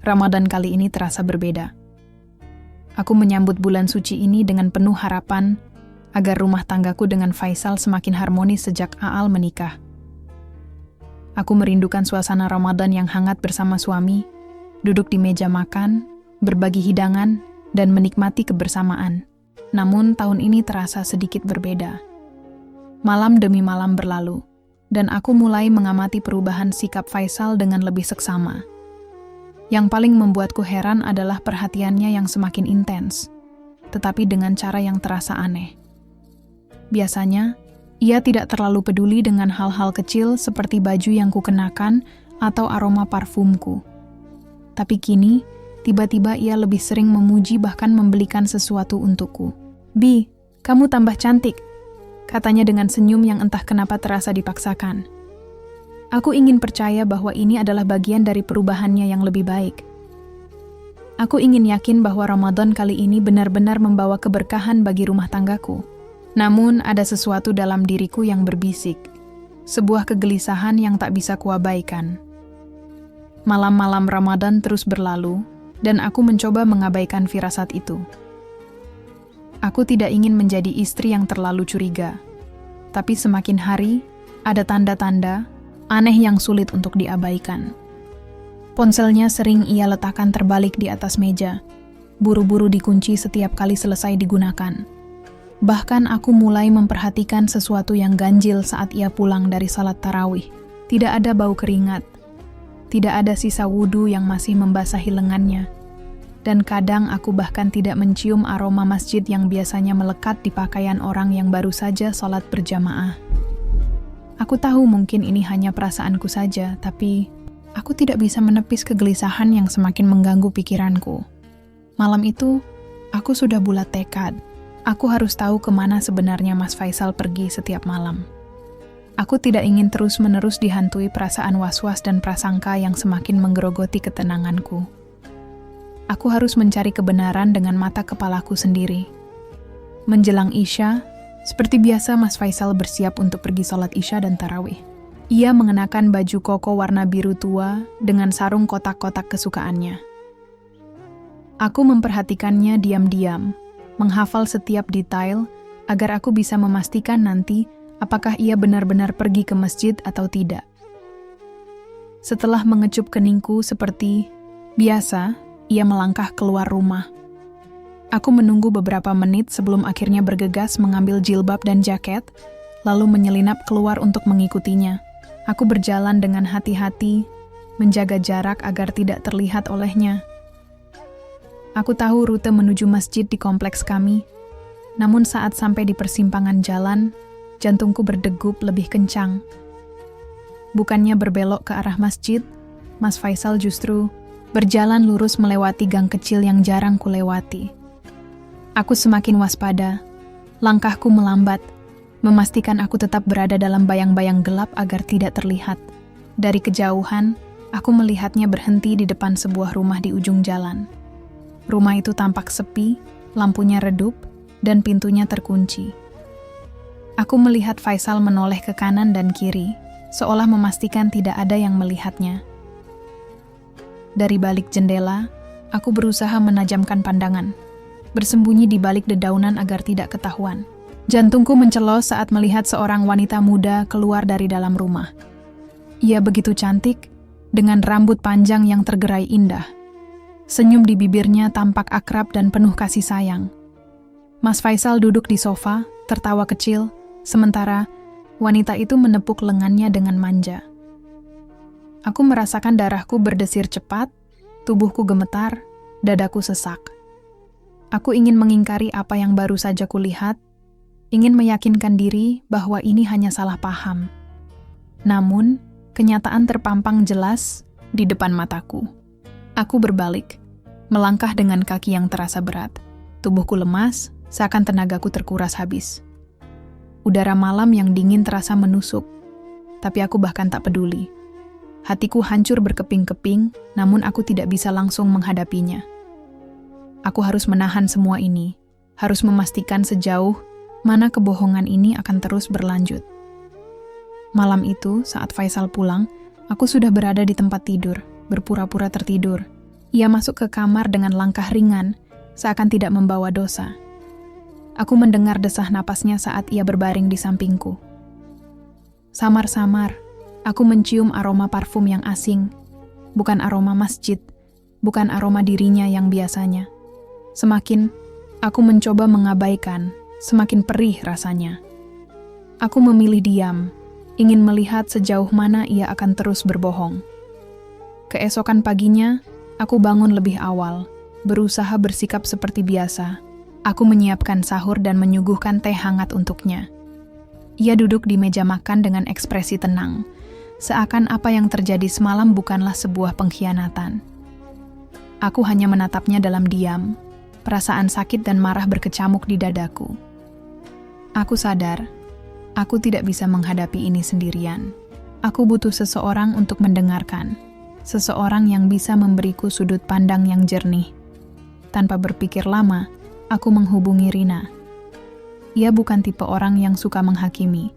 Ramadan kali ini terasa berbeda. Aku menyambut bulan suci ini dengan penuh harapan agar rumah tanggaku dengan Faisal semakin harmonis sejak Aal menikah. Aku merindukan suasana Ramadan yang hangat bersama suami, duduk di meja makan, berbagi hidangan, dan menikmati kebersamaan. Namun tahun ini terasa sedikit berbeda. Malam demi malam berlalu, dan aku mulai mengamati perubahan sikap Faisal dengan lebih seksama. Yang paling membuatku heran adalah perhatiannya yang semakin intens, tetapi dengan cara yang terasa aneh. Biasanya, ia tidak terlalu peduli dengan hal-hal kecil seperti baju yang kukenakan atau aroma parfumku. Tapi kini, tiba-tiba ia lebih sering memuji bahkan membelikan sesuatu untukku. "Bi, kamu tambah cantik," katanya dengan senyum yang entah kenapa terasa dipaksakan. Aku ingin percaya bahwa ini adalah bagian dari perubahannya yang lebih baik. Aku ingin yakin bahwa Ramadan kali ini benar-benar membawa keberkahan bagi rumah tanggaku. Namun ada sesuatu dalam diriku yang berbisik, sebuah kegelisahan yang tak bisa kuabaikan. Malam-malam Ramadan terus berlalu, dan aku mencoba mengabaikan firasat itu. Aku tidak ingin menjadi istri yang terlalu curiga, tapi semakin hari, ada tanda-tanda aneh yang sulit untuk diabaikan. Ponselnya sering ia letakkan terbalik di atas meja, buru-buru dikunci setiap kali selesai digunakan. Bahkan aku mulai memperhatikan sesuatu yang ganjil saat ia pulang dari salat tarawih. Tidak ada bau keringat, tidak ada sisa wudu yang masih membasahi lengannya, dan kadang aku bahkan tidak mencium aroma masjid yang biasanya melekat di pakaian orang yang baru saja salat berjamaah. Aku tahu mungkin ini hanya perasaanku saja, tapi aku tidak bisa menepis kegelisahan yang semakin mengganggu pikiranku. Malam itu, aku sudah bulat tekad. Aku harus tahu kemana sebenarnya Mas Faisal pergi setiap malam. Aku tidak ingin terus-menerus dihantui perasaan was-was dan prasangka yang semakin menggerogoti ketenanganku. Aku harus mencari kebenaran dengan mata kepalaku sendiri. Menjelang Isya, seperti biasa Mas Faisal bersiap untuk pergi sholat Isya dan tarawih. Ia mengenakan baju koko warna biru tua dengan sarung kotak-kotak kesukaannya. Aku memperhatikannya diam-diam, menghafal setiap detail agar aku bisa memastikan nanti apakah ia benar-benar pergi ke masjid atau tidak. Setelah mengecup keningku seperti biasa, ia melangkah keluar rumah. Aku menunggu beberapa menit sebelum akhirnya bergegas mengambil jilbab dan jaket, lalu menyelinap keluar untuk mengikutinya. Aku berjalan dengan hati-hati, menjaga jarak agar tidak terlihat olehnya. Aku tahu rute menuju masjid di kompleks kami, namun saat sampai di persimpangan jalan, jantungku berdegup lebih kencang. Bukannya berbelok ke arah masjid, Mas Faisal justru berjalan lurus melewati gang kecil yang jarang kulewati. Aku semakin waspada, langkahku melambat, memastikan aku tetap berada dalam bayang-bayang gelap agar tidak terlihat. Dari kejauhan, aku melihatnya berhenti di depan sebuah rumah di ujung jalan. Rumah itu tampak sepi, lampunya redup, dan pintunya terkunci. Aku melihat Faisal menoleh ke kanan dan kiri, seolah memastikan tidak ada yang melihatnya. Dari balik jendela, aku berusaha menajamkan pandangan, bersembunyi di balik dedaunan agar tidak ketahuan. Jantungku mencelos saat melihat seorang wanita muda keluar dari dalam rumah. Ia begitu cantik, dengan rambut panjang yang tergerai indah. Senyum di bibirnya tampak akrab dan penuh kasih sayang. Mas Faisal duduk di sofa, tertawa kecil, sementara wanita itu menepuk lengannya dengan manja. Aku merasakan darahku berdesir cepat, tubuhku gemetar, dadaku sesak. Aku ingin mengingkari apa yang baru saja kulihat, ingin meyakinkan diri bahwa ini hanya salah paham. Namun, kenyataan terpampang jelas di depan mataku. Aku berbalik, melangkah dengan kaki yang terasa berat. Tubuhku lemas, seakan tenagaku terkuras habis. Udara malam yang dingin terasa menusuk, tapi aku bahkan tak peduli. Hatiku hancur berkeping-keping, namun aku tidak bisa langsung menghadapinya. Aku harus menahan semua ini, harus memastikan sejauh mana kebohongan ini akan terus berlanjut. Malam itu, saat Faisal pulang, aku sudah berada di tempat tidur, berpura-pura tertidur, Ia masuk ke kamar dengan langkah ringan, seakan tidak membawa dosa. Aku mendengar desah napasnya saat ia berbaring di sampingku. Samar-samar, aku mencium aroma parfum yang asing, bukan aroma masjid, bukan aroma dirinya yang biasanya. Semakin aku mencoba mengabaikan, semakin perih rasanya. Aku memilih diam, ingin melihat sejauh mana ia akan terus berbohong. Keesokan paginya, aku bangun lebih awal, berusaha bersikap seperti biasa. Aku menyiapkan sahur dan menyuguhkan teh hangat untuknya. Ia duduk di meja makan dengan ekspresi tenang, seakan apa yang terjadi semalam bukanlah sebuah pengkhianatan. Aku hanya menatapnya dalam diam, perasaan sakit dan marah berkecamuk di dadaku. Aku sadar, aku tidak bisa menghadapi ini sendirian. Aku butuh seseorang untuk mendengarkan, seseorang yang bisa memberiku sudut pandang yang jernih. Tanpa berpikir lama, aku menghubungi Rina. Ia bukan tipe orang yang suka menghakimi.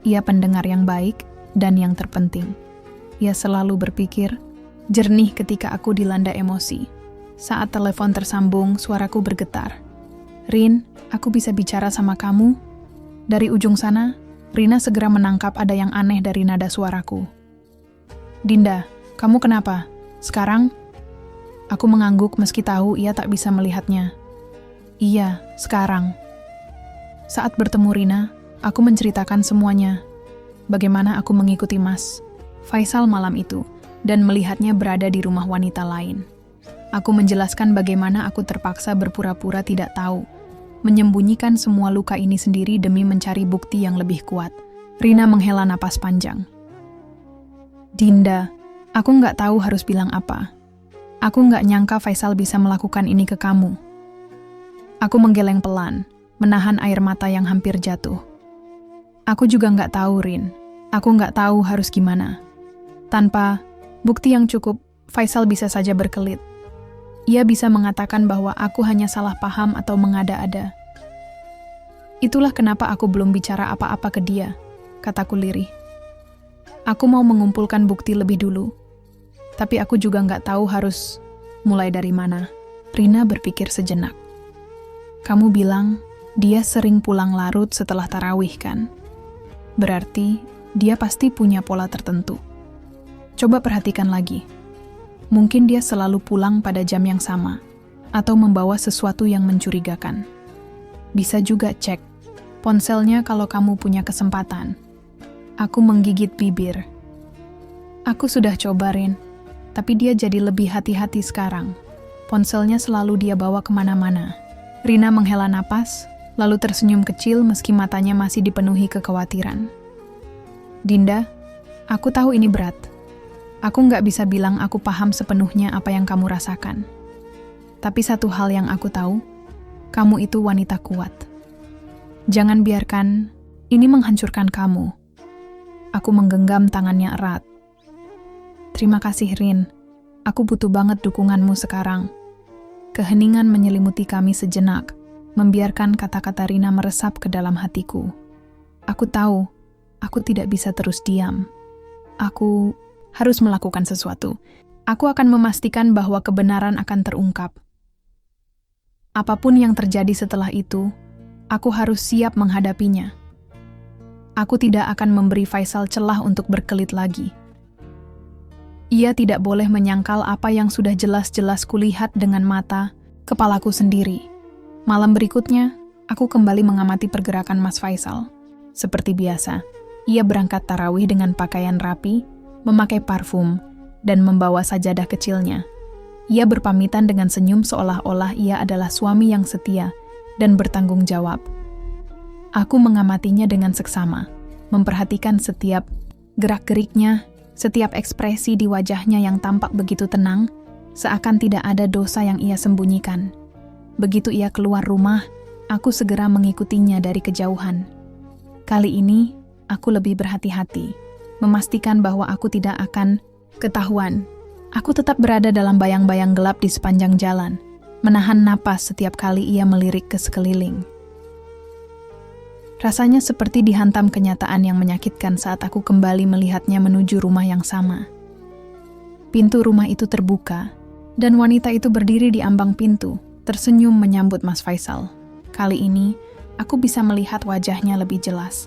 Ia pendengar yang baik dan yang terpenting. Ia selalu berpikir jernih ketika aku dilanda emosi. Saat telepon tersambung, suaraku bergetar. "Rin, aku bisa bicara sama kamu?" Dari ujung sana, Rina segera menangkap ada yang aneh dari nada suaraku. "Dinda, kamu kenapa? Sekarang?" Aku mengangguk meski tahu ia tak bisa melihatnya. "Iya, sekarang." Saat bertemu Rina, aku menceritakan semuanya. Bagaimana aku mengikuti Mas Faisal malam itu dan melihatnya berada di rumah wanita lain. Aku menjelaskan bagaimana aku terpaksa berpura-pura tidak tahu, menyembunyikan semua luka ini sendiri demi mencari bukti yang lebih kuat. Rina menghela napas panjang. "Dinda, aku nggak tahu harus bilang apa. Aku nggak nyangka Faisal bisa melakukan ini ke kamu." Aku menggeleng pelan, menahan air mata yang hampir jatuh. "Aku juga nggak tahu, Rin. Aku nggak tahu harus gimana. Tanpa bukti yang cukup, Faisal bisa saja berkelit. Ia bisa mengatakan bahwa aku hanya salah paham atau mengada-ada. Itulah kenapa aku belum bicara apa-apa ke dia," kataku lirih. "Aku mau mengumpulkan bukti lebih dulu. Tapi aku juga nggak tahu harus mulai dari mana." Rina berpikir sejenak. "Kamu bilang dia sering pulang larut setelah tarawih, kan? Berarti dia pasti punya pola tertentu. Coba perhatikan lagi. Mungkin dia selalu pulang pada jam yang sama, atau membawa sesuatu yang mencurigakan. Bisa juga cek ponselnya kalau kamu punya kesempatan." Aku menggigit bibir. "Aku sudah coba, Rin, tapi dia jadi lebih hati-hati sekarang. Ponselnya selalu dia bawa kemana-mana." Rina menghela napas, lalu tersenyum kecil meski matanya masih dipenuhi kekhawatiran. "Dinda, aku tahu ini berat. Aku nggak bisa bilang aku paham sepenuhnya apa yang kamu rasakan. Tapi satu hal yang aku tahu, kamu itu wanita kuat. Jangan biarkan ini menghancurkan kamu." Aku menggenggam tangannya erat. "Terima kasih, Rin. Aku butuh banget dukunganmu sekarang." Keheningan menyelimuti kami sejenak, membiarkan kata-kata Rina meresap ke dalam hatiku. Aku tahu, aku tidak bisa terus diam. Aku harus melakukan sesuatu. Aku akan memastikan bahwa kebenaran akan terungkap. Apapun yang terjadi setelah itu, aku harus siap menghadapinya. Aku tidak akan memberi Faisal celah untuk berkelit lagi. Ia tidak boleh menyangkal apa yang sudah jelas-jelas kulihat dengan mata kepalaku sendiri. Malam berikutnya, aku kembali mengamati pergerakan Mas Faisal. Seperti biasa, ia berangkat tarawih dengan pakaian rapi, memakai parfum, dan membawa sajadah kecilnya. Ia berpamitan dengan senyum seolah-olah ia adalah suami yang setia dan bertanggung jawab. Aku mengamatinya dengan seksama, memperhatikan setiap gerak-geriknya, setiap ekspresi di wajahnya yang tampak begitu tenang, seakan tidak ada dosa yang ia sembunyikan. Begitu ia keluar rumah, aku segera mengikutinya dari kejauhan. Kali ini, aku lebih berhati-hati, memastikan bahwa aku tidak akan ketahuan. Aku tetap berada dalam bayang-bayang gelap di sepanjang jalan, menahan napas setiap kali ia melirik ke sekeliling. Rasanya seperti dihantam kenyataan yang menyakitkan saat aku kembali melihatnya menuju rumah yang sama. Pintu rumah itu terbuka, Dan wanita itu berdiri di ambang pintu, tersenyum menyambut Mas Faisal. Kali ini, aku bisa melihat wajahnya lebih jelas.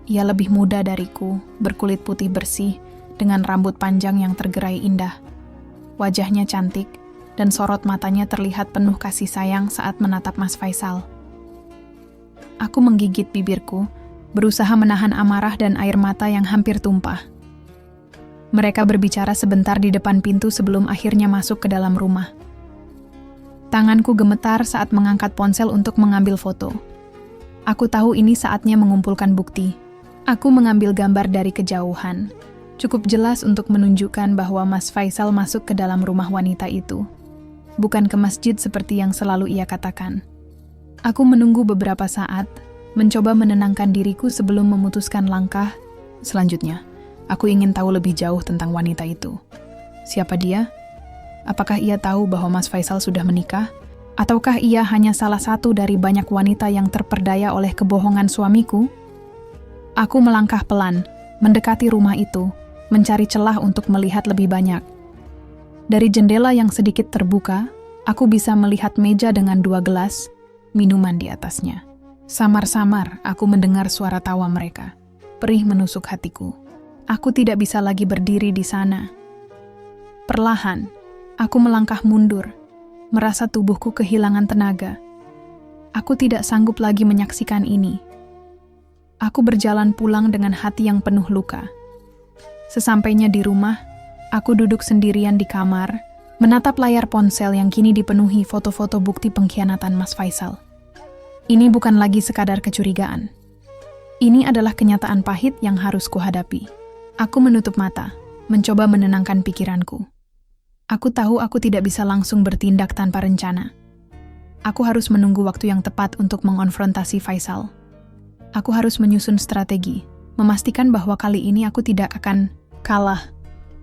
Ia lebih muda dariku, berkulit putih bersih, dengan rambut panjang yang tergerai indah. Wajahnya cantik, dan sorot matanya terlihat penuh kasih sayang saat menatap Mas Faisal. Aku menggigit bibirku, berusaha menahan amarah dan air mata yang hampir tumpah. Mereka berbicara sebentar di depan pintu sebelum akhirnya masuk ke dalam rumah. Tanganku gemetar saat mengangkat ponsel untuk mengambil foto. Aku tahu ini saatnya mengumpulkan bukti. Aku mengambil gambar dari kejauhan. Cukup jelas untuk menunjukkan bahwa Mas Faisal masuk ke dalam rumah wanita itu. Bukan ke masjid seperti yang selalu ia katakan. Aku menunggu beberapa saat, mencoba menenangkan diriku sebelum memutuskan langkah selanjutnya. Aku ingin tahu lebih jauh tentang wanita itu. Siapa dia? Apakah ia tahu bahwa Mas Faisal sudah menikah? Ataukah ia hanya salah satu dari banyak wanita yang terperdaya oleh kebohongan suamiku? Aku melangkah pelan, mendekati rumah itu, mencari celah untuk melihat lebih banyak. Dari jendela yang sedikit terbuka, aku bisa melihat meja dengan 2 gelas, minuman di atasnya. Samar-samar aku mendengar suara tawa mereka. Perih menusuk hatiku. Aku tidak bisa lagi berdiri di sana. Perlahan, aku melangkah mundur, merasa tubuhku kehilangan tenaga. Aku tidak sanggup lagi menyaksikan ini. Aku berjalan pulang dengan hati yang penuh luka. Sesampainya di rumah, aku duduk sendirian di kamar, menatap layar ponsel yang kini dipenuhi foto-foto bukti pengkhianatan Mas Faisal. Ini bukan lagi sekadar kecurigaan. Ini adalah kenyataan pahit yang harus kuhadapi. Aku menutup mata, mencoba menenangkan pikiranku. Aku tahu aku tidak bisa langsung bertindak tanpa rencana. Aku harus menunggu waktu yang tepat untuk mengonfrontasi Faisal. Aku harus menyusun strategi, memastikan bahwa kali ini aku tidak akan kalah.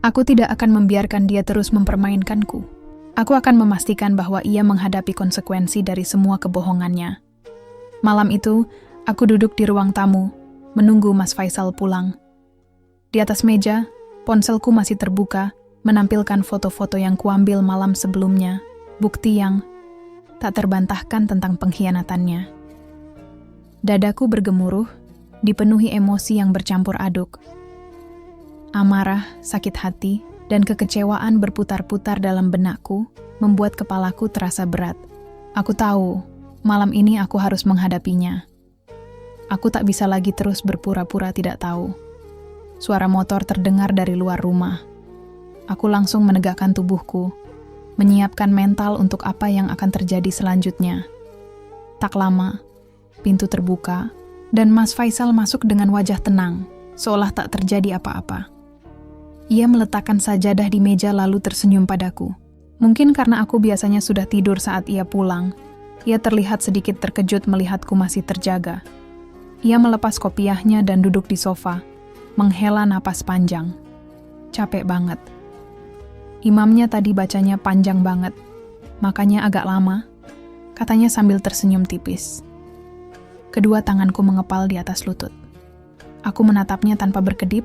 Aku tidak akan membiarkan dia terus mempermainkanku. Aku akan memastikan bahwa ia menghadapi konsekuensi dari semua kebohongannya. Malam itu, aku duduk di ruang tamu, menunggu Mas Faisal pulang. Di atas meja, ponselku masih terbuka, menampilkan foto-foto yang kuambil malam sebelumnya, bukti yang tak terbantahkan tentang pengkhianatannya. Dadaku bergemuruh, dipenuhi emosi yang bercampur aduk. Amarah, sakit hati, dan kekecewaan berputar-putar dalam benakku, membuat kepalaku terasa berat. Aku tahu, malam ini aku harus menghadapinya. Aku tak bisa lagi terus berpura-pura tidak tahu. Suara motor terdengar dari luar rumah. Aku langsung menegakkan tubuhku, menyiapkan mental untuk apa yang akan terjadi selanjutnya. Tak lama, pintu terbuka, dan Mas Faisal masuk dengan wajah tenang, seolah tak terjadi apa-apa. Ia meletakkan sajadah di meja lalu tersenyum padaku. Mungkin karena aku biasanya sudah tidur saat ia pulang, ia terlihat sedikit terkejut melihatku masih terjaga. Ia melepas kopiahnya dan duduk di sofa, menghela napas panjang. Capek banget. Imamnya tadi bacanya panjang banget, makanya agak lama, katanya sambil tersenyum tipis. Kedua tanganku mengepal di atas lutut. Aku menatapnya tanpa berkedip,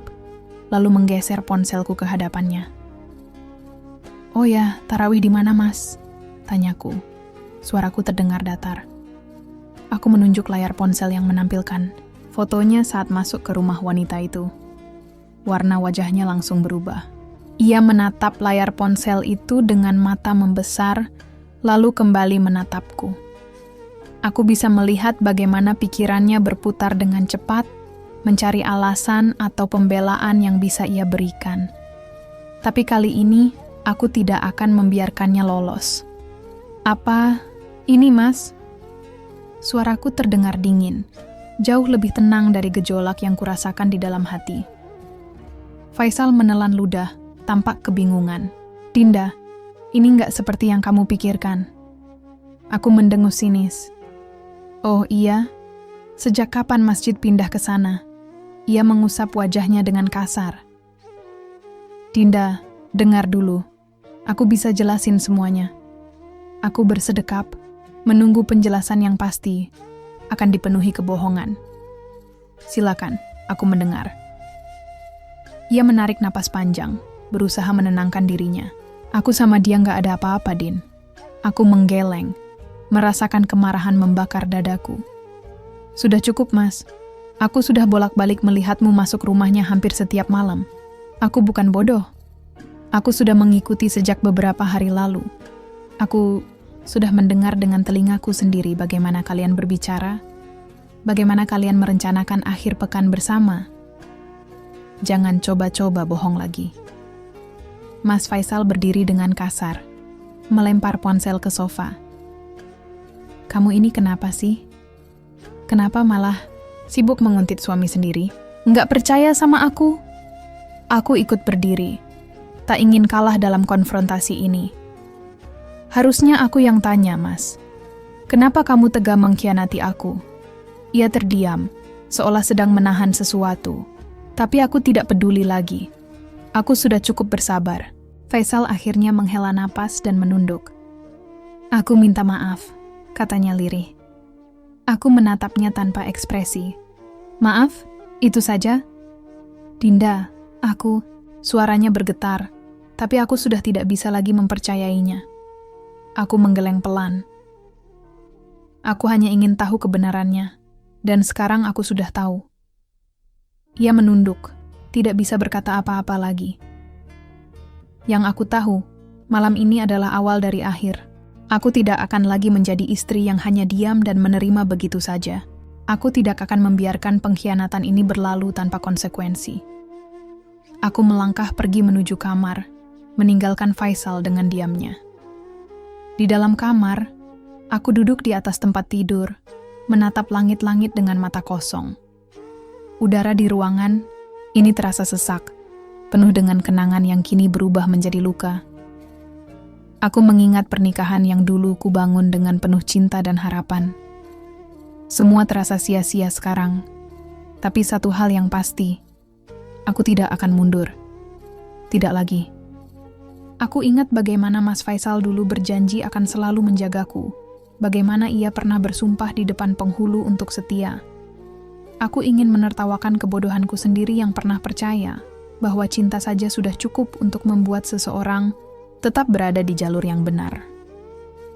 lalu menggeser ponselku ke hadapannya. "Oh ya, tarawih di mana, Mas?" tanyaku. Suaraku terdengar datar. Aku menunjuk layar ponsel yang menampilkan fotonya saat masuk ke rumah wanita itu. Warna wajahnya langsung berubah. Ia menatap layar ponsel itu dengan mata membesar, lalu kembali menatapku. Aku bisa melihat bagaimana pikirannya berputar dengan cepat, mencari alasan atau pembelaan yang bisa ia berikan. Tapi kali ini, aku tidak akan membiarkannya lolos. "Apa ini, Mas?" Suaraku terdengar dingin, jauh lebih tenang dari gejolak yang kurasakan di dalam hati. Faisal menelan ludah, tampak kebingungan. "Dinda, ini nggak seperti yang kamu pikirkan." Aku mendengus sinis. "Oh iya? Sejak kapan masjid pindah ke sana?" Ia mengusap wajahnya dengan kasar. "Dinda, dengar dulu. Aku bisa jelasin semuanya." Aku bersedekap, menunggu penjelasan yang pasti akan dipenuhi kebohongan. "Silakan, aku mendengar." Ia menarik napas panjang, berusaha menenangkan dirinya. Aku sama dia nggak ada apa-apa, Din. Aku menggeleng, merasakan kemarahan membakar dadaku. Sudah cukup, Mas. Aku sudah bolak-balik melihatmu masuk rumahnya hampir setiap malam. Aku bukan bodoh. Aku sudah mengikuti sejak beberapa hari lalu. Aku sudah mendengar dengan telingaku sendiri bagaimana kalian berbicara, bagaimana kalian merencanakan akhir pekan bersama. Jangan coba-coba bohong lagi. Mas Faisal berdiri dengan kasar, melempar ponsel ke sofa. Kamu ini kenapa sih? Kenapa malah sibuk menguntit suami sendiri? Nggak percaya sama aku? Aku ikut berdiri. Tak ingin kalah dalam konfrontasi ini. Harusnya aku yang tanya, Mas. Kenapa kamu tega mengkhianati aku? Ia terdiam, seolah sedang menahan sesuatu. Tapi aku tidak peduli lagi. Aku sudah cukup bersabar. Faisal akhirnya menghela napas dan menunduk. Aku minta maaf, katanya lirih. Aku menatapnya tanpa ekspresi. Maaf, itu saja? Dinda, suaranya bergetar, tapi aku sudah tidak bisa lagi mempercayainya. Aku menggeleng pelan. Aku hanya ingin tahu kebenarannya, dan sekarang aku sudah tahu. Ia menunduk, tidak bisa berkata apa-apa lagi. Yang aku tahu, malam ini adalah awal dari akhir. Aku tidak akan lagi menjadi istri yang hanya diam dan menerima begitu saja. Aku tidak akan membiarkan pengkhianatan ini berlalu tanpa konsekuensi. Aku melangkah pergi menuju kamar, meninggalkan Faisal dengan diamnya. Di dalam kamar, aku duduk di atas tempat tidur, menatap langit-langit dengan mata kosong. Udara di ruangan ini terasa sesak, penuh dengan kenangan yang kini berubah menjadi luka. Aku mengingat pernikahan yang dulu kubangun dengan penuh cinta dan harapan. Semua terasa sia-sia sekarang, tapi satu hal yang pasti, aku tidak akan mundur. Tidak lagi. Aku ingat bagaimana Mas Faisal dulu berjanji akan selalu menjagaku, bagaimana ia pernah bersumpah di depan penghulu untuk setia. Aku ingin menertawakan kebodohanku sendiri yang pernah percaya bahwa cinta saja sudah cukup untuk membuat seseorang tetap berada di jalur yang benar.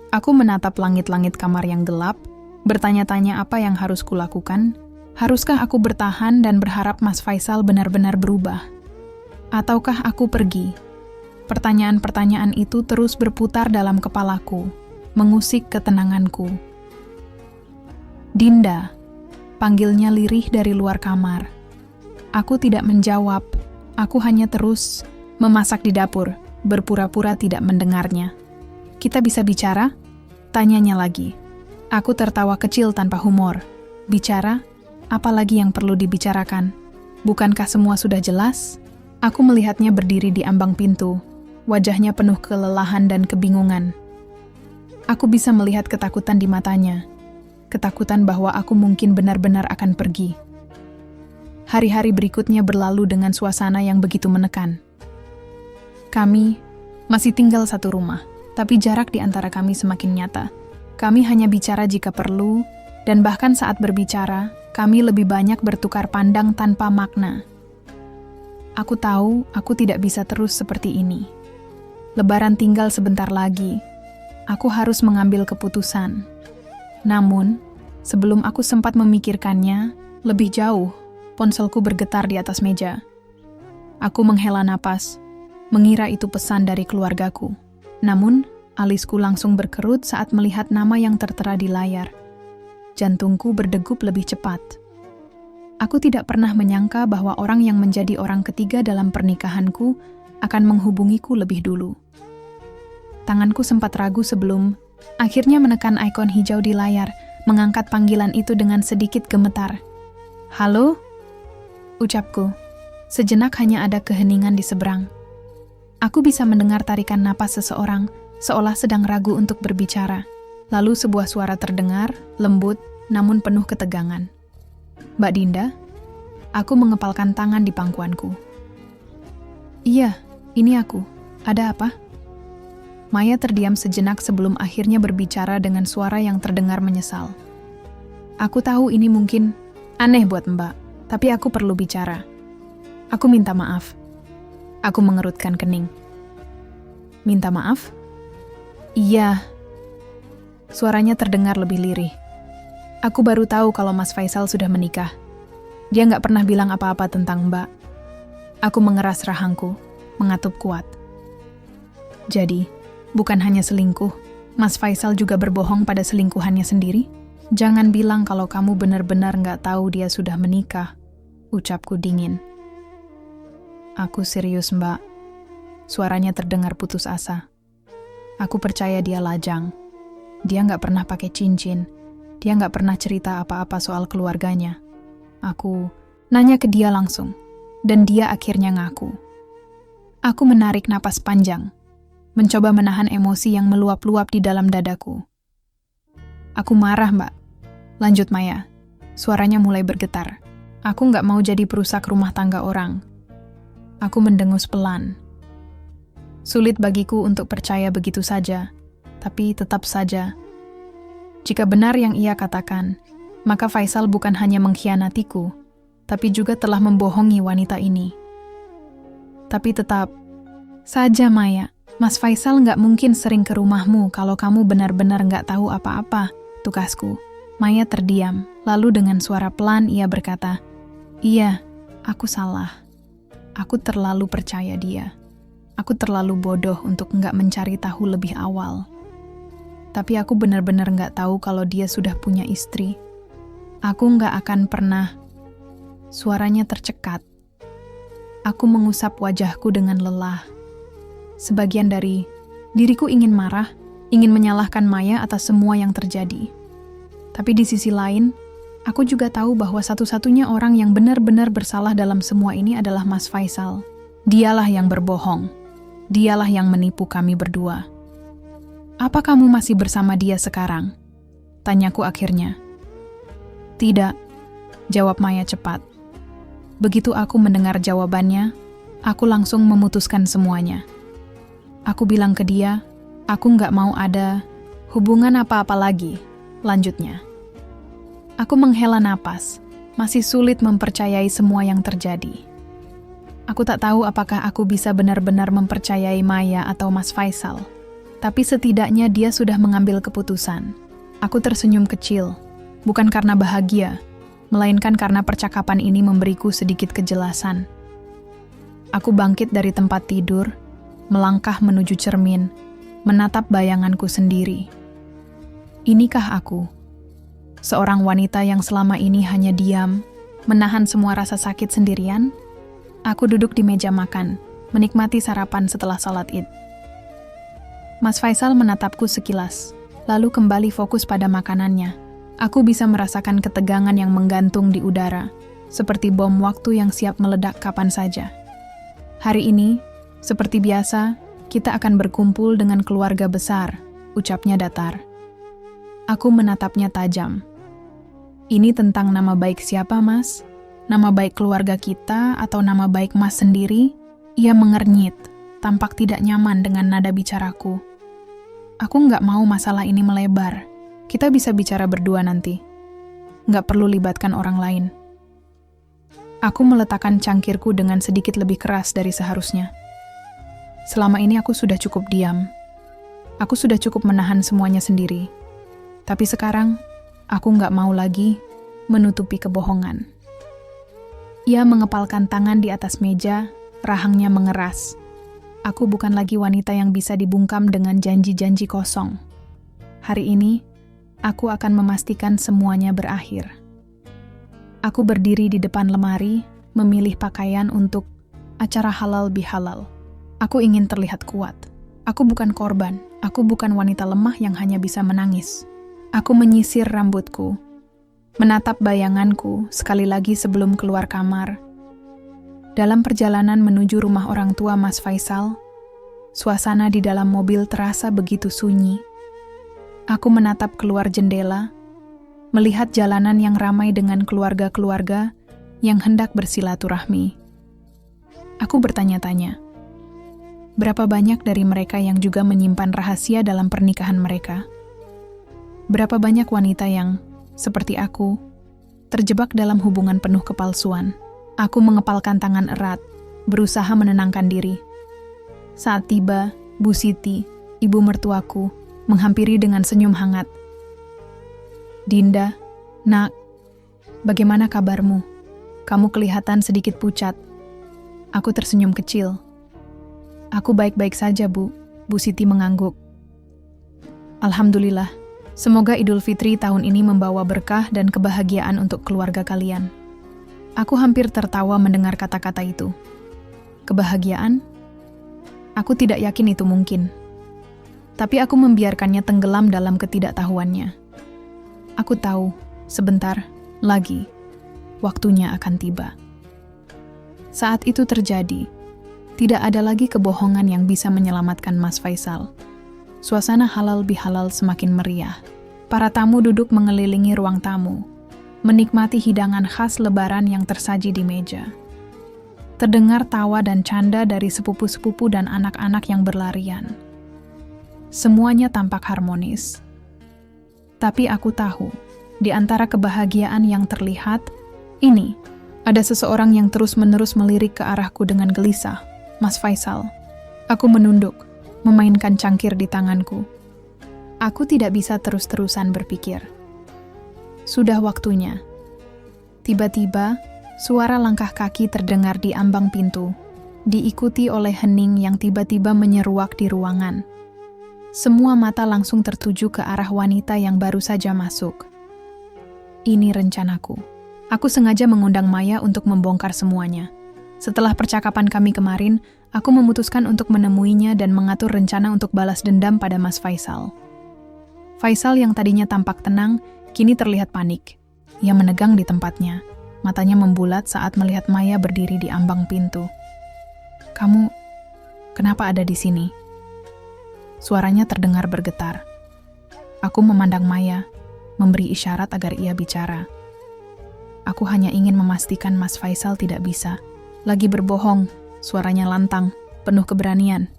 Aku menatap langit-langit kamar yang gelap, bertanya-tanya apa yang harus kulakukan. Haruskah aku bertahan dan berharap Mas Faisal benar-benar berubah? Ataukah aku pergi? Pertanyaan-pertanyaan itu terus berputar dalam kepalaku, mengusik ketenanganku. Dinda, panggilnya lirih dari luar kamar. Aku tidak menjawab, aku hanya terus memasak di dapur, berpura-pura tidak mendengarnya. Kita bisa bicara? Tanyanya lagi. Aku tertawa kecil tanpa humor. Bicara? Apalagi yang perlu dibicarakan? Bukankah semua sudah jelas? Aku melihatnya berdiri di ambang pintu, wajahnya penuh kelelahan dan kebingungan. Aku bisa melihat ketakutan di matanya, ketakutan bahwa aku mungkin benar-benar akan pergi. Hari-hari berikutnya berlalu dengan suasana yang begitu menekan. Kami masih tinggal satu rumah, tapi jarak di antara kami semakin nyata. Kami hanya bicara jika perlu, dan bahkan saat berbicara, kami lebih banyak bertukar pandang tanpa makna. Aku tahu aku tidak bisa terus seperti ini. Lebaran tinggal sebentar lagi. Aku harus mengambil keputusan. Namun, sebelum aku sempat memikirkannya, lebih jauh, ponselku bergetar di atas meja. Aku menghela napas, mengira itu pesan dari keluargaku. Namun, alisku langsung berkerut saat melihat nama yang tertera di layar. Jantungku berdegup lebih cepat. Aku tidak pernah menyangka bahwa orang yang menjadi orang ketiga dalam pernikahanku akan menghubungiku lebih dulu. Tanganku sempat ragu sebelum akhirnya menekan ikon hijau di layar, mengangkat panggilan itu dengan sedikit gemetar. Halo? Ucapku. Sejenak hanya ada keheningan di seberang. Aku bisa mendengar tarikan napas seseorang, seolah sedang ragu untuk berbicara. Lalu sebuah suara terdengar, lembut, namun penuh ketegangan. Mbak Dinda? Aku mengepalkan tangan di pangkuanku. Iya, ini aku. Ada apa? Maya terdiam sejenak sebelum akhirnya berbicara dengan suara yang terdengar menyesal. Aku tahu ini mungkin aneh buat Mbak, tapi aku perlu bicara. Aku minta maaf. Aku mengerutkan kening. Minta maaf? Iya. Suaranya terdengar lebih lirih. Aku baru tahu kalau Mas Faisal sudah menikah. Dia nggak pernah bilang apa-apa tentang Mbak. Aku mengeras rahangku, mengatup kuat. Jadi, bukan hanya selingkuh, Mas Faisal juga berbohong pada selingkuhannya sendiri? Jangan bilang kalau kamu benar-benar nggak tahu dia sudah menikah, ucapku dingin. Aku serius, Mbak. Suaranya terdengar putus asa. Aku percaya dia lajang. Dia nggak pernah pakai cincin. Dia nggak pernah cerita apa-apa soal keluarganya. Aku nanya ke dia langsung, dan dia akhirnya ngaku. Aku menarik napas panjang, mencoba menahan emosi yang meluap-luap di dalam dadaku. Aku marah, Mbak. Lanjut Maya. Suaranya mulai bergetar. Aku nggak mau jadi perusak rumah tangga orang. Aku mendengus pelan. Sulit bagiku untuk percaya begitu saja, tapi tetap saja. Jika benar yang ia katakan, maka Faisal bukan hanya mengkhianatiku, tapi juga telah membohongi wanita ini. Tapi tetap saja, Maya, Mas Faisal nggak mungkin sering ke rumahmu kalau kamu benar-benar nggak tahu apa-apa, tukasku. Maya terdiam, lalu dengan suara pelan ia berkata, "Iya, aku salah. Aku terlalu percaya dia. Aku terlalu bodoh untuk nggak mencari tahu lebih awal. Tapi aku benar-benar nggak tahu kalau dia sudah punya istri. Aku nggak akan pernah." Suaranya tercekat. Aku mengusap wajahku dengan lelah. Sebagian dari diriku ingin marah, ingin menyalahkan Maya atas semua yang terjadi. Tapi di sisi lain, aku juga tahu bahwa satu-satunya orang yang benar-benar bersalah dalam semua ini adalah Mas Faisal. Dialah yang berbohong. Dialah yang menipu kami berdua. "Apa kamu masih bersama dia sekarang?" tanyaku akhirnya. "Tidak," jawab Maya cepat. Begitu aku mendengar jawabannya, aku langsung memutuskan semuanya. Aku bilang ke dia, aku nggak mau ada hubungan apa-apa lagi, lanjutnya. Aku menghela napas, masih sulit mempercayai semua yang terjadi. Aku tak tahu apakah aku bisa benar-benar mempercayai Maya atau Mas Faisal. Tapi setidaknya dia sudah mengambil keputusan. Aku tersenyum kecil, bukan karena bahagia, melainkan karena percakapan ini memberiku sedikit kejelasan. Aku bangkit dari tempat tidur, melangkah menuju cermin, menatap bayanganku sendiri. Inikah aku? Seorang wanita yang selama ini hanya diam, menahan semua rasa sakit sendirian? Aku duduk di meja makan, menikmati sarapan setelah salat Id. Mas Faisal menatapku sekilas, lalu kembali fokus pada makanannya. Aku bisa merasakan ketegangan yang menggantung di udara, seperti bom waktu yang siap meledak kapan saja. Hari ini, seperti biasa, kita akan berkumpul dengan keluarga besar, ucapnya datar. Aku menatapnya tajam. Ini tentang nama baik siapa, Mas? Nama baik keluarga kita atau nama baik Mas sendiri? Ia mengernyit, tampak tidak nyaman dengan nada bicaraku. Aku nggak mau masalah ini melebar. Kita bisa bicara berdua nanti. Nggak perlu libatkan orang lain. Aku meletakkan cangkirku dengan sedikit lebih keras dari seharusnya. Selama ini aku sudah cukup diam. Aku sudah cukup menahan semuanya sendiri. Tapi sekarang, aku nggak mau lagi menutupi kebohongan. Ia mengepalkan tangan di atas meja, rahangnya mengeras. Aku bukan lagi wanita yang bisa dibungkam dengan janji-janji kosong. Hari ini, aku akan memastikan semuanya berakhir. Aku berdiri di depan lemari, memilih pakaian untuk acara halal bihalal. Aku ingin terlihat kuat. Aku bukan korban. Aku bukan wanita lemah yang hanya bisa menangis. Aku menyisir rambutku, menatap bayanganku sekali lagi sebelum keluar kamar. Dalam perjalanan menuju rumah orang tua Mas Faisal, suasana di dalam mobil terasa begitu sunyi. Aku menatap keluar jendela, melihat jalanan yang ramai dengan keluarga-keluarga yang hendak bersilaturahmi. Aku bertanya-tanya, berapa banyak dari mereka yang juga menyimpan rahasia dalam pernikahan mereka? Berapa banyak wanita yang, seperti aku, terjebak dalam hubungan penuh kepalsuan? Aku mengepalkan tangan erat, berusaha menenangkan diri. Saat tiba, Bu Siti, ibu mertuaku, menghampiri dengan senyum hangat. Dinda, nak, bagaimana kabarmu? Kamu kelihatan sedikit pucat. Aku tersenyum kecil. Aku baik-baik saja, Bu. Bu Siti mengangguk. Alhamdulillah, semoga Idul Fitri tahun ini membawa berkah dan kebahagiaan untuk keluarga kalian. Aku hampir tertawa mendengar kata-kata itu. Kebahagiaan? Aku tidak yakin itu mungkin. Tapi aku membiarkannya tenggelam dalam ketidaktahuannya. Aku tahu, sebentar lagi, waktunya akan tiba. Saat itu terjadi, tidak ada lagi kebohongan yang bisa menyelamatkan Mas Faisal. Suasana halal bihalal semakin meriah. Para tamu duduk mengelilingi ruang tamu, menikmati hidangan khas lebaran yang tersaji di meja. Terdengar tawa dan canda dari sepupu-sepupu dan anak-anak yang berlarian. Semuanya tampak harmonis. Tapi aku tahu, di antara kebahagiaan yang terlihat, ini, ada seseorang yang terus-menerus melirik ke arahku dengan gelisah. Mas Faisal. Aku menunduk, memainkan cangkir di tanganku. Aku tidak bisa terus-terusan berpikir. Sudah waktunya. Tiba-tiba, suara langkah kaki terdengar di ambang pintu, diikuti oleh hening yang tiba-tiba menyeruak di ruangan. Semua mata langsung tertuju ke arah wanita yang baru saja masuk. Ini rencanaku. Aku sengaja mengundang Maya untuk membongkar semuanya. Setelah percakapan kami kemarin, aku memutuskan untuk menemuinya dan mengatur rencana untuk balas dendam pada Mas Faisal. Faisal yang tadinya tampak tenang, kini terlihat panik. Ia menegang di tempatnya. Matanya membulat saat melihat Maya berdiri di ambang pintu. "Kamu, kenapa ada di sini?" Suaranya terdengar bergetar. Aku memandang Maya, memberi isyarat agar ia bicara. Aku hanya ingin memastikan Mas Faisal tidak bisa lagi berbohong. Suaranya lantang, penuh keberanian.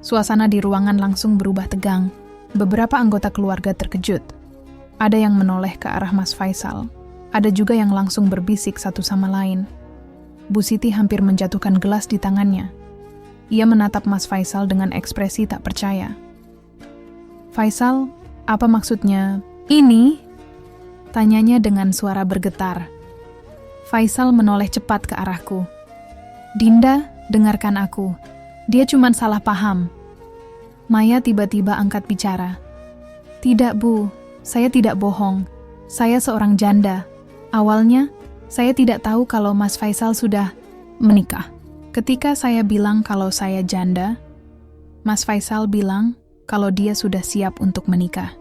Suasana di ruangan langsung berubah tegang. Beberapa anggota keluarga terkejut. Ada yang menoleh ke arah Mas Faisal. Ada juga yang langsung berbisik satu sama lain. Bu Siti hampir menjatuhkan gelas di tangannya. Ia menatap Mas Faisal dengan ekspresi tak percaya. "Faisal, apa maksudnya ini?" Tanyanya dengan suara bergetar. Faisal menoleh cepat ke arahku. "Dinda, dengarkan aku. Dia cuma salah paham." Maya tiba-tiba angkat bicara. "Tidak, Bu. Saya tidak bohong. Saya seorang janda. Awalnya, saya tidak tahu kalau Mas Faisal sudah menikah. Ketika saya bilang kalau saya janda, Mas Faisal bilang kalau dia sudah siap untuk menikah.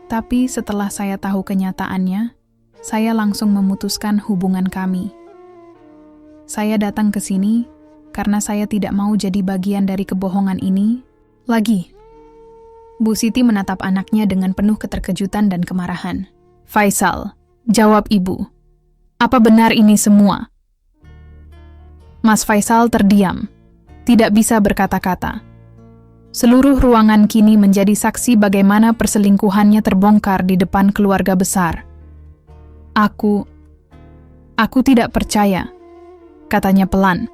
Tapi setelah saya tahu kenyataannya, saya langsung memutuskan hubungan kami. Saya datang ke sini karena saya tidak mau jadi bagian dari kebohongan ini lagi." Bu Siti menatap anaknya dengan penuh keterkejutan dan kemarahan. "Faisal, jawab ibu. Apa benar ini semua?" Mas Faisal terdiam, tidak bisa berkata-kata. Seluruh ruangan kini menjadi saksi bagaimana perselingkuhannya terbongkar di depan keluarga besar. Aku tidak percaya," katanya pelan,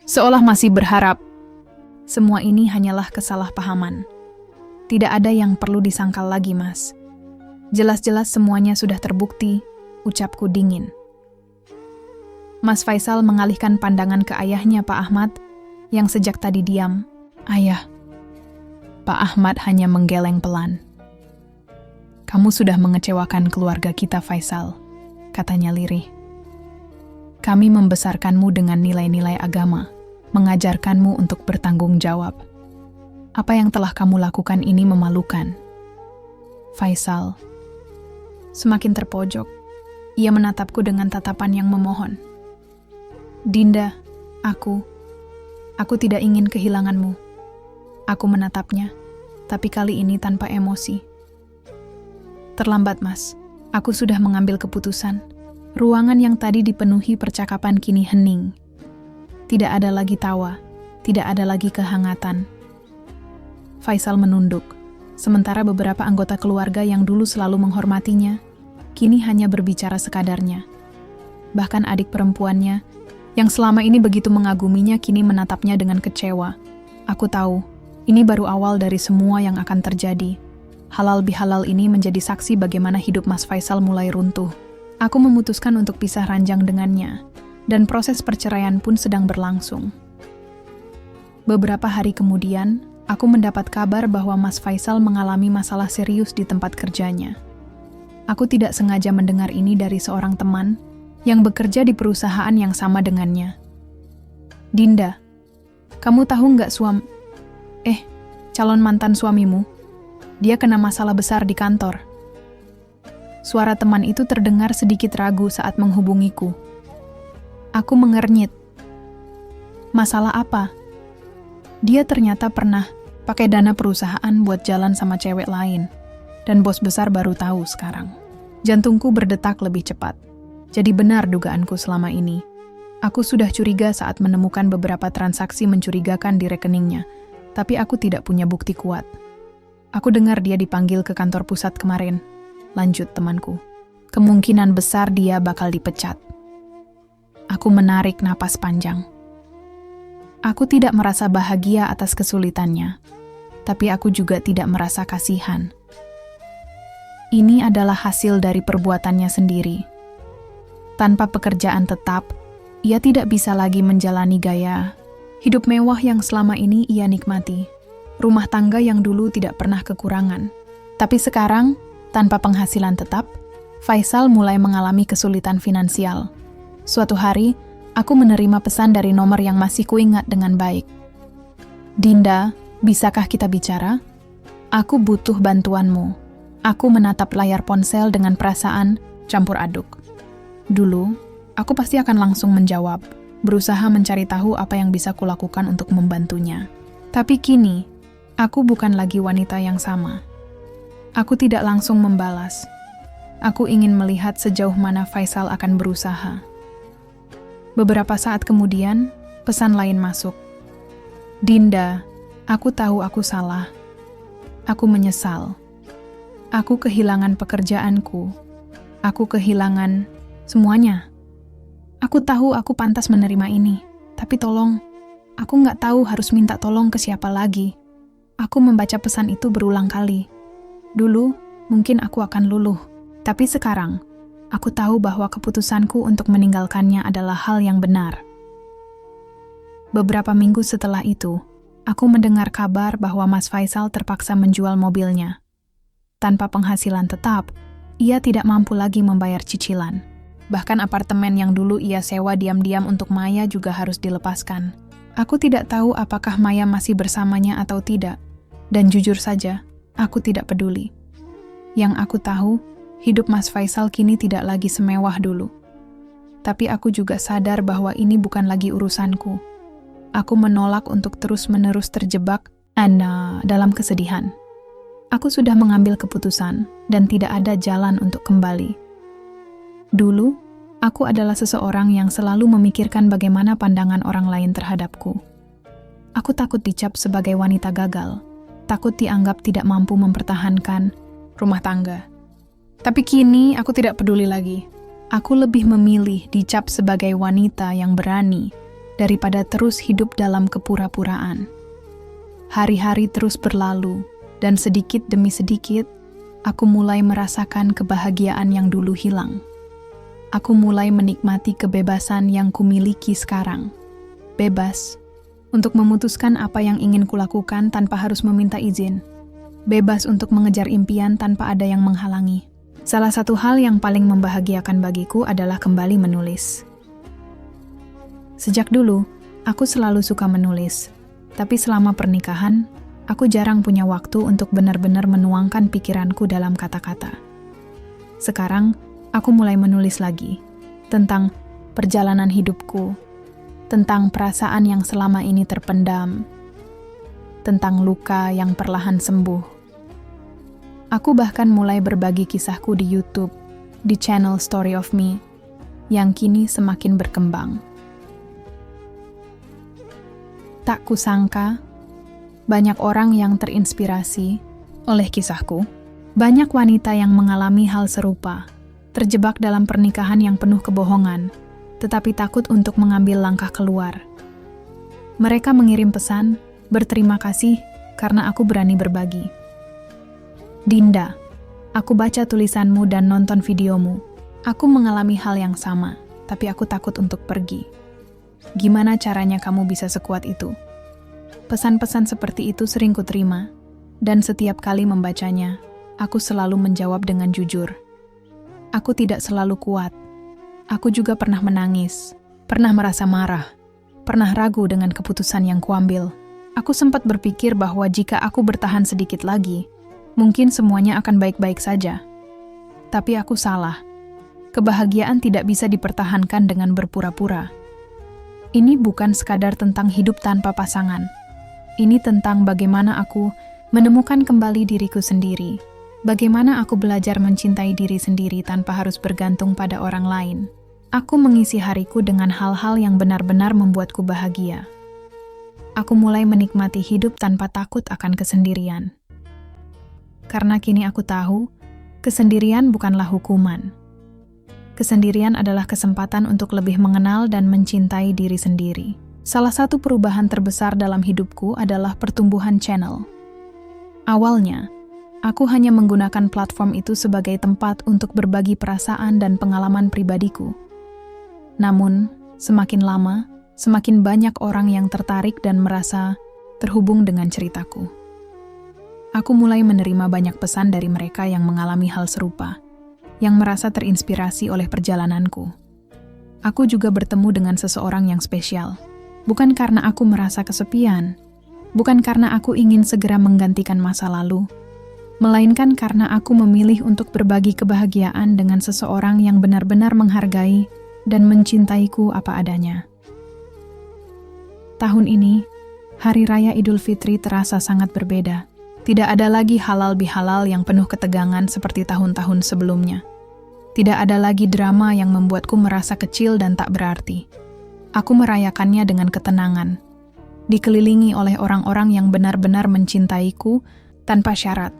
seolah masih berharap. Semua ini hanyalah kesalahpahaman. Tidak ada yang perlu disangkal lagi, Mas. Jelas-jelas semuanya sudah terbukti, ucapku dingin. Mas Faisal mengalihkan pandangan ke ayahnya, Pak Ahmad, yang sejak tadi diam. "Ayah." Pak Ahmad hanya menggeleng pelan. "Kamu sudah mengecewakan keluarga kita, Faisal," katanya lirih. "Kami membesarkanmu dengan nilai-nilai agama, mengajarkanmu untuk bertanggung jawab. Apa yang telah kamu lakukan ini memalukan." Faisal semakin terpojok. Ia menatapku dengan tatapan yang memohon. "Dinda, aku tidak ingin kehilanganmu." Aku menatapnya, tapi kali ini tanpa emosi. "Terlambat, Mas. Aku sudah mengambil keputusan." Ruangan yang tadi dipenuhi percakapan kini hening. Tidak ada lagi tawa, tidak ada lagi kehangatan. Faisal menunduk, sementara beberapa anggota keluarga yang dulu selalu menghormatinya, kini hanya berbicara sekadarnya. Bahkan adik perempuannya, yang selama ini begitu mengaguminya, kini menatapnya dengan kecewa. Aku tahu, ini baru awal dari semua yang akan terjadi. Halal bihalal ini menjadi saksi bagaimana hidup Mas Faisal mulai runtuh. Aku memutuskan untuk pisah ranjang dengannya, dan proses perceraian pun sedang berlangsung. Beberapa hari kemudian, aku mendapat kabar bahwa Mas Faisal mengalami masalah serius di tempat kerjanya. Aku tidak sengaja mendengar ini dari seorang teman yang bekerja di perusahaan yang sama dengannya. Dinda, kamu tahu nggak calon mantan suamimu? Dia kena masalah besar di kantor. Suara teman itu terdengar sedikit ragu saat menghubungiku. Aku mengernyit. Masalah apa? Dia ternyata pernah pakai dana perusahaan buat jalan sama cewek lain. Dan bos besar baru tahu sekarang. Jantungku berdetak lebih cepat. Jadi benar dugaanku selama ini. Aku sudah curiga saat menemukan beberapa transaksi mencurigakan di rekeningnya. Tapi aku tidak punya bukti kuat. Aku dengar dia dipanggil ke kantor pusat kemarin. Lanjut temanku. Kemungkinan besar dia bakal dipecat. Aku menarik napas panjang. Aku tidak merasa bahagia atas kesulitannya. Tapi aku juga tidak merasa kasihan. Ini adalah hasil dari perbuatannya sendiri. Tanpa pekerjaan tetap, ia tidak bisa lagi menjalani gaya hidup mewah yang selama ini ia nikmati. Rumah tangga yang dulu tidak pernah kekurangan. Tapi sekarang, tanpa penghasilan tetap, Faisal mulai mengalami kesulitan finansial. Suatu hari, aku menerima pesan dari nomor yang masih kuingat dengan baik. Dinda, bisakah kita bicara? Aku butuh bantuanmu. Aku menatap layar ponsel dengan perasaan campur aduk. Dulu, aku pasti akan langsung menjawab, berusaha mencari tahu apa yang bisa kulakukan untuk membantunya. Tapi kini, aku bukan lagi wanita yang sama. Aku tidak langsung membalas. Aku ingin melihat sejauh mana Faisal akan berusaha. Beberapa saat kemudian, pesan lain masuk. Dinda, aku tahu aku salah. Aku menyesal. Aku kehilangan pekerjaanku. Aku kehilangan semuanya. Aku tahu aku pantas menerima ini. Tapi tolong, aku nggak tahu harus minta tolong ke siapa lagi. Aku membaca pesan itu berulang kali. Dulu, mungkin aku akan luluh. Tapi sekarang, aku tahu bahwa keputusanku untuk meninggalkannya adalah hal yang benar. Beberapa minggu setelah itu, aku mendengar kabar bahwa Mas Faisal terpaksa menjual mobilnya. Tanpa penghasilan tetap, ia tidak mampu lagi membayar cicilan. Bahkan apartemen yang dulu ia sewa diam-diam untuk Maya juga harus dilepaskan. Aku tidak tahu apakah Maya masih bersamanya atau tidak. Dan jujur saja, aku tidak peduli. Yang aku tahu, hidup Mas Faisal kini tidak lagi semewah dulu. Tapi aku juga sadar bahwa ini bukan lagi urusanku. Aku menolak untuk terus-menerus terjebak dalam kesedihan. Aku sudah mengambil keputusan dan tidak ada jalan untuk kembali. Dulu, aku adalah seseorang yang selalu memikirkan bagaimana pandangan orang lain terhadapku. Aku takut dicap sebagai wanita gagal, takut dianggap tidak mampu mempertahankan rumah tangga. Tapi kini aku tidak peduli lagi. Aku lebih memilih dicap sebagai wanita yang berani daripada terus hidup dalam kepura-puraan. Hari-hari terus berlalu, dan sedikit demi sedikit, aku mulai merasakan kebahagiaan yang dulu hilang. Aku mulai menikmati kebebasan yang kumiliki sekarang. Bebas untuk memutuskan apa yang ingin kulakukan tanpa harus meminta izin. Bebas untuk mengejar impian tanpa ada yang menghalangi. Salah satu hal yang paling membahagiakan bagiku adalah kembali menulis. Sejak dulu, aku selalu suka menulis. Tapi selama pernikahan, aku jarang punya waktu untuk benar-benar menuangkan pikiranku dalam kata-kata. Sekarang, aku mulai menulis lagi tentang perjalanan hidupku, tentang perasaan yang selama ini terpendam, tentang luka yang perlahan sembuh. Aku bahkan mulai berbagi kisahku di YouTube, di channel Story of Me, yang kini semakin berkembang. Tak kusangka, banyak orang yang terinspirasi oleh kisahku. Banyak wanita yang mengalami hal serupa, terjebak dalam pernikahan yang penuh kebohongan, tetapi takut untuk mengambil langkah keluar. Mereka mengirim pesan, Berterima kasih karena aku berani berbagi. Dinda, aku baca tulisanmu dan nonton videomu. Aku mengalami hal yang sama, tapi aku takut untuk pergi. Gimana caranya kamu bisa sekuat itu? Pesan-pesan seperti itu sering kuterima, dan setiap kali membacanya, aku selalu menjawab dengan jujur. Aku tidak selalu kuat. Aku juga pernah menangis, pernah merasa marah, pernah ragu dengan keputusan yang kuambil. Aku sempat berpikir bahwa jika aku bertahan sedikit lagi, mungkin semuanya akan baik-baik saja. Tapi aku salah. Kebahagiaan tidak bisa dipertahankan dengan berpura-pura. Ini bukan sekadar tentang hidup tanpa pasangan. Ini tentang bagaimana aku menemukan kembali diriku sendiri. Bagaimana aku belajar mencintai diri sendiri tanpa harus bergantung pada orang lain. Aku mengisi hariku dengan hal-hal yang benar-benar membuatku bahagia. Aku mulai menikmati hidup tanpa takut akan kesendirian. Karena kini aku tahu, kesendirian bukanlah hukuman. Kesendirian adalah kesempatan untuk lebih mengenal dan mencintai diri sendiri. Salah satu perubahan terbesar dalam hidupku adalah pertumbuhan channel. Awalnya, aku hanya menggunakan platform itu sebagai tempat untuk berbagi perasaan dan pengalaman pribadiku. Namun, semakin lama, semakin banyak orang yang tertarik dan merasa terhubung dengan ceritaku. Aku mulai menerima banyak pesan dari mereka yang mengalami hal serupa, yang merasa terinspirasi oleh perjalananku. Aku juga bertemu dengan seseorang yang spesial, bukan karena aku merasa kesepian, bukan karena aku ingin segera menggantikan masa lalu, melainkan karena aku memilih untuk berbagi kebahagiaan dengan seseorang yang benar-benar menghargai dan mencintaiku apa adanya. Tahun ini, Hari Raya Idul Fitri terasa sangat berbeda. Tidak ada lagi halal bihalal yang penuh ketegangan seperti tahun-tahun sebelumnya. Tidak ada lagi drama yang membuatku merasa kecil dan tak berarti. Aku merayakannya dengan ketenangan, dikelilingi oleh orang-orang yang benar-benar mencintaiku tanpa syarat.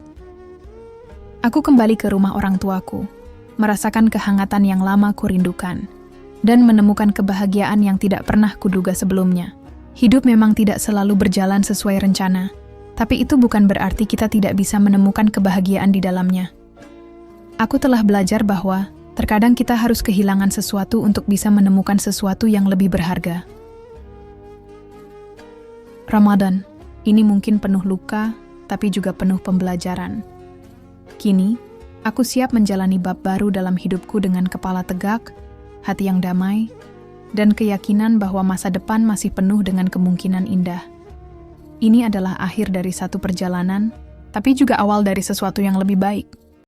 Aku kembali ke rumah orang tuaku, merasakan kehangatan yang lama kurindukan, dan menemukan kebahagiaan yang tidak pernah kuduga sebelumnya. Hidup memang tidak selalu berjalan sesuai rencana, tapi itu bukan berarti kita tidak bisa menemukan kebahagiaan di dalamnya. Aku telah belajar bahwa terkadang kita harus kehilangan sesuatu untuk bisa menemukan sesuatu yang lebih berharga. Ramadan, ini mungkin penuh luka, tapi juga penuh pembelajaran. Kini, aku siap menjalani bab baru dalam hidupku dengan kepala tegak, hati yang damai, dan keyakinan bahwa masa depan masih penuh dengan kemungkinan indah. Ini adalah akhir dari satu perjalanan, tapi juga awal dari sesuatu yang lebih baik.